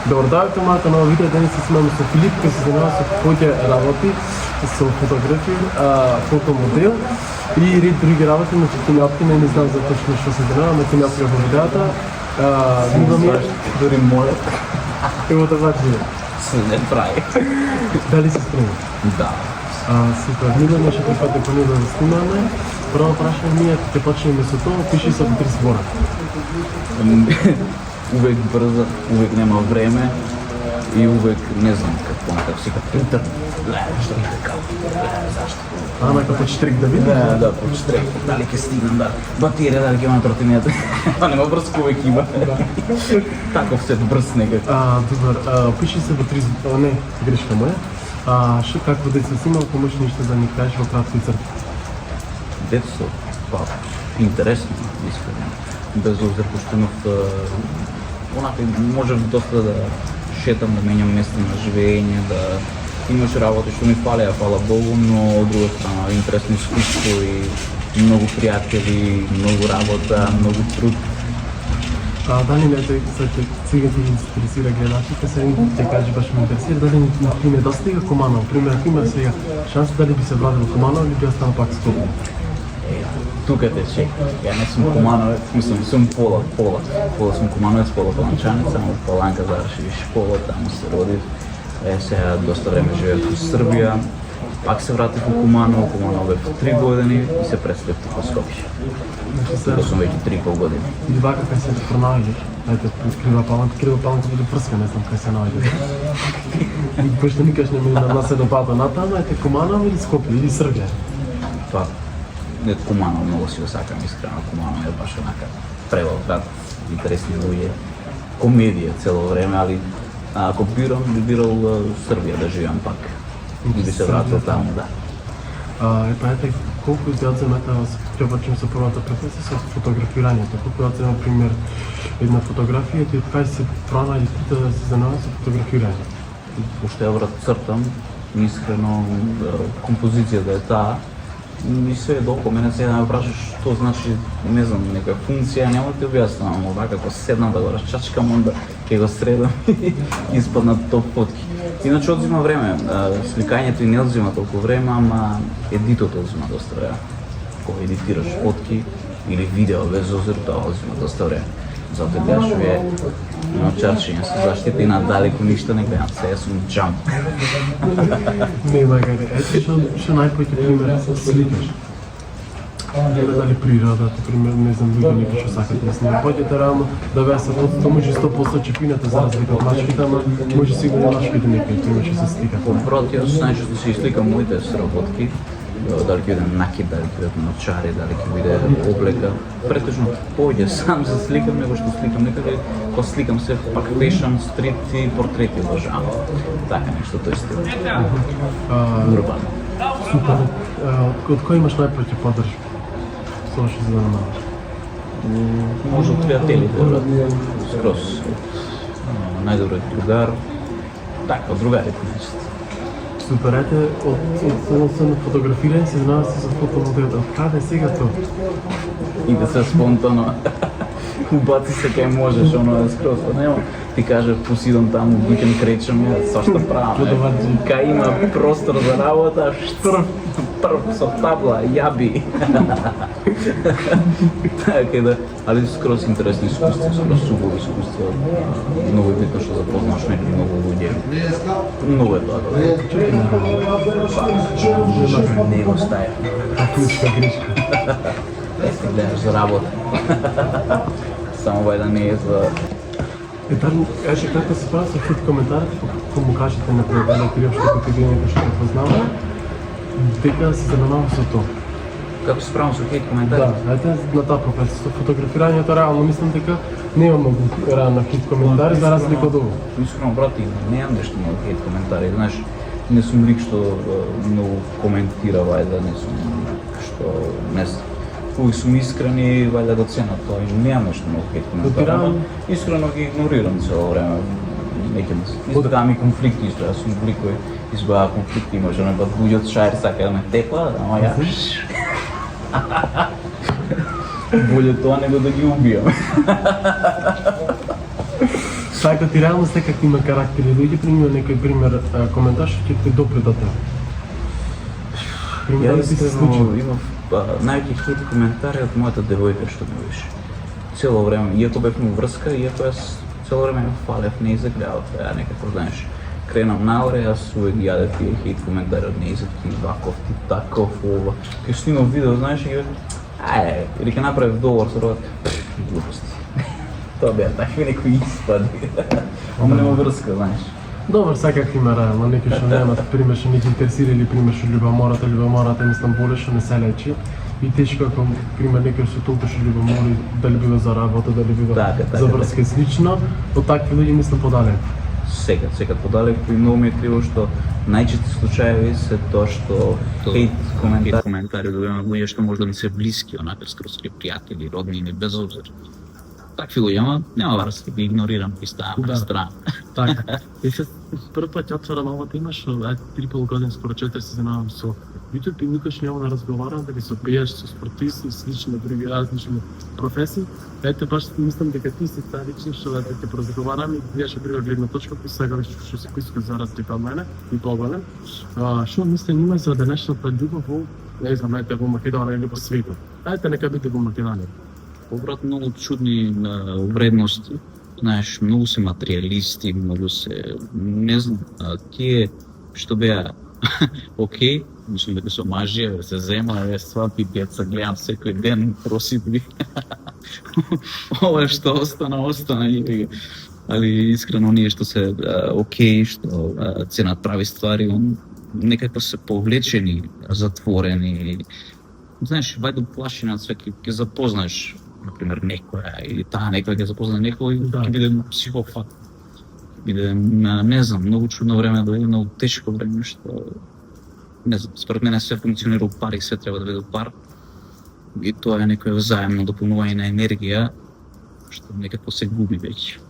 Добар дајте малку на видео, денес се снимаме со Филип, кој се занимава со повеќе работи, со фотографија, фотомодел и ред други работи, но ќе не опкина и не знам за точно што се занимава, но ќе не опкина во видеото. Миломир, дори мојот. Ево да бачи. Се не прави. Дали се спремен? Да. Супер, Миломир ќе припаде по него да снимаме. Прво прашање ние ќе почнеме со тоа, пиши со 3 збора. Увек брзо, увек нема време и увек не знам како си како интернет. Што ми така? Зашто? Нека по штрик да видиш? Да, по штрик. Дали ќе стигнам, да. Батерија, дали ќе имам тротинета. Нема брз увек има. Таков се брз некако. Добар, пиши се во 3 збора, не, грешка моја. Што какво деца си имал, помош нешто да ни кажеш во кратки црти? Детство, па, интересно, искрено. Без обзир, пошто имав, онака, можев доста да шетам, да менјам место на живење, да имаш работи што ми фалеа, фала Богу, но од друга страна интересно искуство и многу пријатели, многу работа, многу труд. Дали не те сега ти интересира гледачите, сега ќе кажеш баш ме интересира, дали ти недостига Куманово, пример, ако има сега шанса дали би се вратил Куманово или би останал пак Скопје? Тука те чека. Ја не сум Кумановец, мислам, сум пола сум Кумановец, пола паланчанец, ама Паланка заврши школа, таму се родив. Сега доста време живеев во Србија, пак се вратив во Куманово, Куманово бев 3 години и се преселив во Скопје. Тука сум веќе 3,5 години. И вака кај се пронаоѓаш? Ајде, Крива Паланка биде прска, не знам кај се наоѓаш. Пошто никаш не ми нанасе до пата натаму, ете Куманово или Скопје, или Србија? Па, не Куманово многу си го сакам, искрено. Куманово е баш онака прелеп град, интересни луѓе, комедија цело време, али ако би бирал Србија да живеам пак. И би се вратил таму, да. Ете, колку ти одземете, ќе почнем со првата професија, со фотографирањето. Колку одзема, пример, една фотографија, ти откај се пронајде ти да се занимава со фотографирање? Уште ја цртам, искрено, композицијата е таа, и све е долго. Мене сега ме прашаш што значи, не знам, нека функција, нема да ти објаснам, ама вака, ако седнам да го разчачкам, онда ќе го средам и испаднат топ фотки. Иначе одзима време, сликањето и не одзима толку време, ама едитото одзима доста време. Кога едитираш фотки или видео без озир, тоа одзима доста време. Затоа кажу е чарчење со заштита и надалеку ништо не гледам, сега сум джамп. Нема каде. Ете што најпојќе пример сликаш. Не дали природата, пример, не знам, луѓе нека што сакат да снимат. Појдете реално да беа се фотото, може 100% чепината за разлика од мачките, ама може сигурно мачките некои пример што се сликат. Брат, јас најчесто си сликам моите сработки, дали ќе биде накид, дали ќе биде ночари, дали ќе биде облека. Претежно повеќе сам се сликам него што сликам некаде, кога сликам се пак фешн, стрит и портрети обожавам. Така нешто тој стил. Урбано. Супер. Од кој имаш најпојќе поддршка? Со што се занимаваш? Може од пријателите, брат. Скроз од најдобриот другар. Така, од другарите нешто. Супер, ете, од фотографирање се занимаваш со фотомодел. Од каде сега тоа? И да се спонтано. Убаци се кај можеш, оно е скроз, нема. Ти каже, посидам таму, викем кречам, сашто правам. Кај има простор за работа, прв со табла, јаби. Така да, али скроз интересни искуства, скроз убави искуства. Многу е битно што запознаш многу луѓе. Многу е тоа. Не го стаја. Грешка. Ете гледаш за работа. Само вај да не е за... Ете како се прави со хит коментарите, кога му кажете на пријателя Кирил што ти ги некој што те познава, дека се занимава со тоа. Како се правам со хейт коментари? Да, ете на таа професија, со фотографирањето реално мислам дека нема многу реално хит коментари за разлика од ова. Искрено, брати, немам нешто многу хейт коментари, знаеш, не сум лик што многу коментира, вајда, не сум што не знам. Кои сум искрени, вајда го ценат тоа и немам нешто многу хейт коментари. Искрено ги игнорирам цело време. Неќе ми се. Исто така ми конфликти исто, јас сум лик кој избава конфликти, може не пат луѓе од шајер сака да ме тепа, ама ја боле тоа него да ги убијам. Така ти реално секакви има карактери луѓе, пример некој пример коментар што ќе те допре до тебе. Пример, Јас ти се искрено случи. имав најки хейт коментари од мојата девојка што ме беше. Цело време, иако бев во врска, иако јас цело време ја фалев, не изгледав, ја некако знаеш. Кренам наоре, јас увек ги јаде тие хейт коментари од неизет, ти ваков, ти таков, ова. Кај снимав видео, знаеш, и ја или ке направив договор со родот, глупости. Тоа беа такви некои испади. Ама нема врска, знаеш. Добар, секакви има реално, некои што немат, пример што не ги интересира или пример што љубомората мислам боле што не се лечи. И тешко ако пример некој што толку што љубомори, дали бива за работа, дали бива Така, за врска и слично, од такви луѓе мислам подалек. Секад подалеку и многу ми е криво што најчести случаи се тоа што хейт коментари добиваме луѓе што може да ми се блиски, онака скроз пријатели, роднини, без обзир. Такви луѓе, ама нема врска, ги игнорирам и ставам на страна. Така. И се прв пат ја отворам оваа тема што 3,5 години скоро 4 се занимавам со YouTube и никош нема да разговарам дали со пејач, со спортисти и слични други различни професии. Ете баш мислам дека ти си таа личност што да те поразговарам и видиш друга гледна точка кој сега веќе што се поиска за разлика од мене и поголем. Што мислам има за денешната љубов во не знам, ете во Македонија или во светот. Ајде нека биде во Македонија. Поврат многу чудни вредности. Знаеш, многу се материјалисти, многу се, не знам, тие што беа окей, мислам дека со мажија се зема, свапи пијаца, гледам секој ден, просидби. Ова што остана, али искрено оние што се окей, што се направи ствари, некако се повлечени, затворени. Знаеш, вајде плашина све ќе запознаеш, например, некоја, или таа некоја ќе запозна некој, ќе биде психофат. Биде, не знам, многу чудно време, да биде многу тешко време, што не знам, според мене се функционира у пари, се треба да биде у пар. И тоа е некоја взаемно дополнување на енергија, што некако се губи веќе.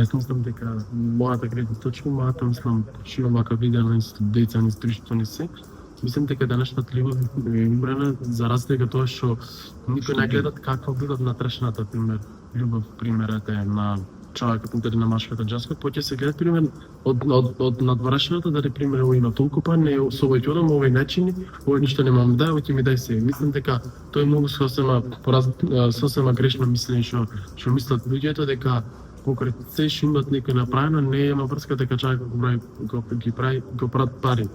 Јас мислам дека мојата гледна точка, мислам, почивам вака видео на деца на историчното ни се. Мислам дека денешната љубов е умрена за разлика тоа што никој не гледат каква била внатрешната пример љубов, примерот е на човекот интер на машката џаскот, поќе се гледа пример од надворешната дали пример овој има толку па не со овој ќодам, овој начини, овој ништо немам да, овој ќе ми дај се. Мислам дека тоа е многу сосема грешно мислење што мислат луѓето дека покрај се што имат некој направено, не има врска дека човекот го прават пари.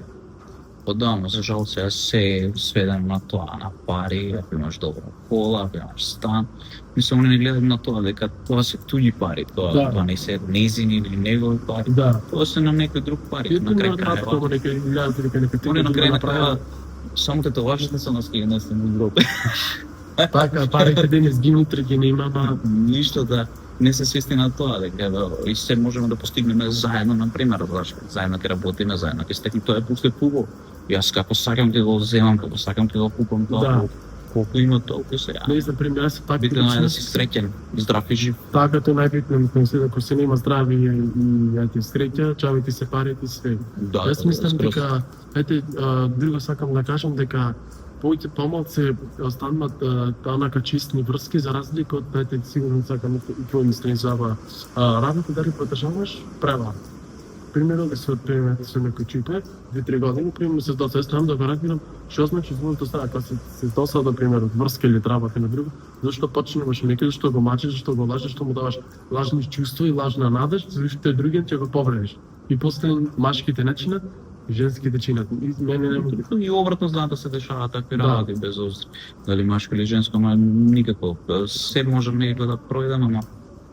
Да, за жал сега се е сведено на тоа, на пари, ако имаш добра кола, ако имаш стан. Мислам, не гледам на тоа, дека тоа се туѓи пари, тоа не се незини или негови пари, тоа се на некој друг пари. На крај крајва, они на крај на крајва, само тетоважите се нас не се во Европа. Така, парите денес ги утре ги нема, ништо да не се свести на тоа, дека и се можеме да постигнеме заедно, например, заедно ќе работиме, заедно ќе стекнеме, тоа е пусте пубо. Јас како сакам ќе го земам, како сакам ќе го купам тоа, колку има толку сега. Не знам, пример, јас така битно е да си среќен, здрав и жив. Така тоа најбитно, мислам се дека се нема здрави и ја ти среќа, чави ти се парите и све. Јас мислам дека друго сакам да кажам дека повеќе помалку остануваат танака чистни врски за разлика од сигурно сакам и твој мислење за работа дали подржаваш права. Примерно да се отпремете со некој чипе, 2-3 години, примерно се досеќам да го разбирам што значи звуното стара, кога се досада, пример, од врска или работа на друго, зашто почнуваш некој, зашто го мачиш, зашто го лажеш, зашто му даваш лажни чувства и лажна надеж, зашто другиот ќе го повредиш. И после машките начинат, женските чинат. И мене не и обратно знаат да се дешаваат такви работи без обзир. Дали машко или женско, ама никако. Се можам некако да пројдам, ама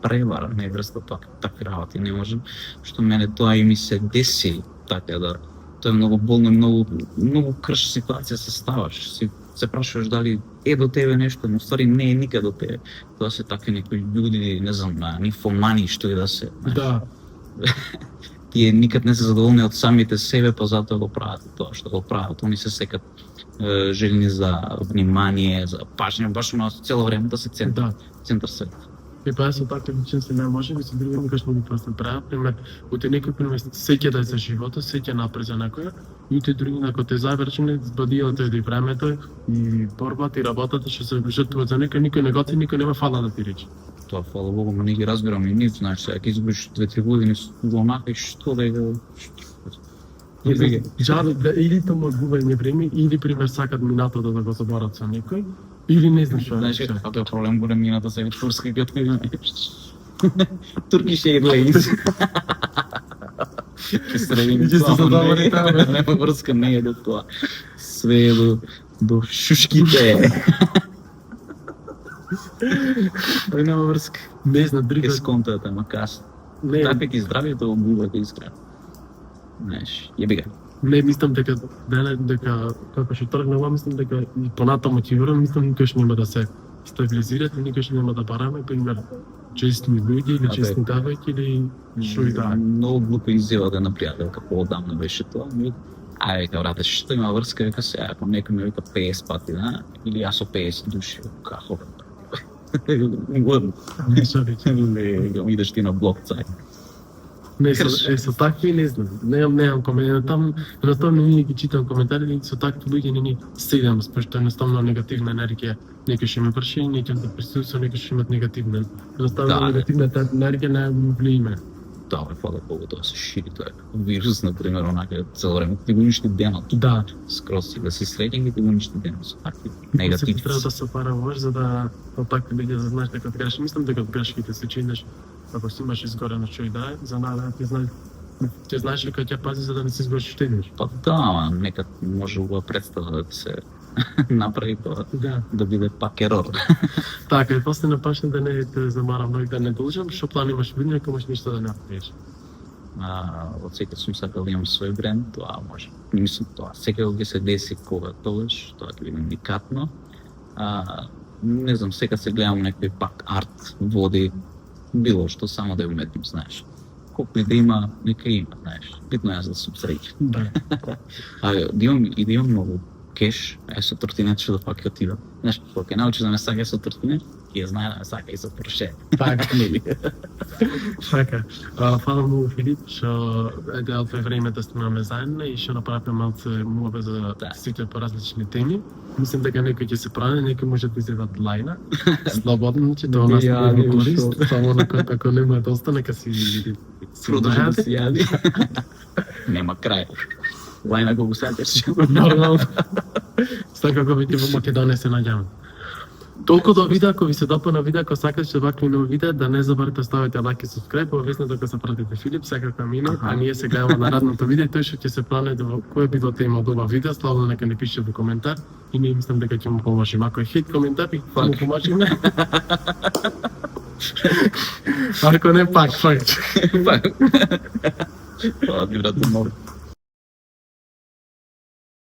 превара, не врста такви работи не можем, што мене тоа и ми се деси, така да тоа е многу болно, многу крш ситуација се ставаш, се прашуваш дали е до тебе нешто, но ствари не е никад до тебе. Тоа се такви некои луѓе, не знам, нимфомани што и да се. Да. Тие никад не се задоволни од самите себе, па затоа го прават тоа што го прават. Они се секат желни за внимание, за пажња, баш цело време да се центар свет. И па со такви личности не може би се други никаш не ги прават. Пример, оти некој пример сеќа да е за животот, сеќа напред за некоја, и оти други ако те завршени збадијата и времето и борбата и работата што се жртвуваат за некој не готи, никој нема фала да ти рече. тоа фала Богу не ги разбирам и нив, знаеш, сега ќе изгубиш 2-3 години во онака и што да го... Жали да или тоа губење време, или пример сакат минато да го заборат со некој, или не знам што. Знаеш, каков е проблем големината сега турска ги открива. Turkish Airlines. Ќе средим Ќе се задоволи таме. Нема врска, не е до тоа. Све е до шушките. Тој нема врска. Не знам, Ке друга. сконтата, ма кас. Не, Така ти здравието обувате искрено. Знаеш, јеби га. не мислам дека како ќе тргнува, мислам дека и понатаму ќе верувам, мислам никош нема да се стабилизират и никош нема да бараме, пример, честни луѓе или честни давајки или што и да е. Многу глупа изјава да на пријателка поодамна беше тоа. Ај, века, брате, што има врска, века се, ако некој ме вика 50 пати, да? Или јас со 50 души, како? Угодно. Не што рече. Идеш ти на блок цај. Не, со такви не знам. Немам коментар. Там, едноставно не ги читам коментари, со такви луѓе не ни седам, пошто едноставно негативна енергија. Некој ќе ме врши, некој да присуства, некој ќе имат негативна. Едноставно Да, негативната енергија не влиме. Тоа е фала Богу, тоа се шири, тоа е вирус, например, онака цело време, ти го уништи денот. Да. Скроз си да си среќен и ти го уништи денот со такви Секој негативни. треба да се параваш за да такви луѓе да знаеш дека грешиш. Мислам дека грешките се чинеш ако си имаш изгорено што и да е, за наредно ти знаеш дека ќе пази за да не се изгориш штедиш. Па да, ама некад може ова представа да се направи тоа, Да. да биде пак ерор. Така, и после напашне да не те замарам многу да не должам, што план имаш видно, ако можеш ништо да не направиш. Од секој сум сакал да имам свој бренд, тоа може. Мислам тоа, секој ќе се деси кога тогаш, тоа ќе биде уникатно. Не знам, сега се гледам некој пак арт, води, било што, само да ја уметнем, знаеш. Колку и да има, нека има, знаеш. Битно е јас да сум среќен. Да. Да имам многу кеш, со тротинет што да пак ќе отидам. Знаеш, кога ќе научиш да ме сака со тротинет, ќе знае да ме сака и со Порше. Така, нели? Така. Фала многу, Филип, што дел твој време да снимаме заедно и што направивме малце муабе за сите по различни теми. Мислам дека некој ќе се прави, некој може да изедат лајна. Слободно, че тоа нас не го корист. Само ако нема да остане, нека си Продолжи да се јади. Нема крај. Лајна го сакаш. Нормално. Секако веќе во Македонија се наѓаме. Толку до видео, ако ви се допадна видео, ако сакате вакви нови видеа, да не заборавате да ставите лайк и subscribe, обвесно дека се пратите Филип, секако минут, а ние се гледаме на радното видео, тој што ќе се планува да кој би има од ова видео, слободно нека ни пише во коментар и ние мислам дека ќе му поможиме. Ако е хейт коментар, ќе му помажиме. Ако не пак. Тоа, брат, много.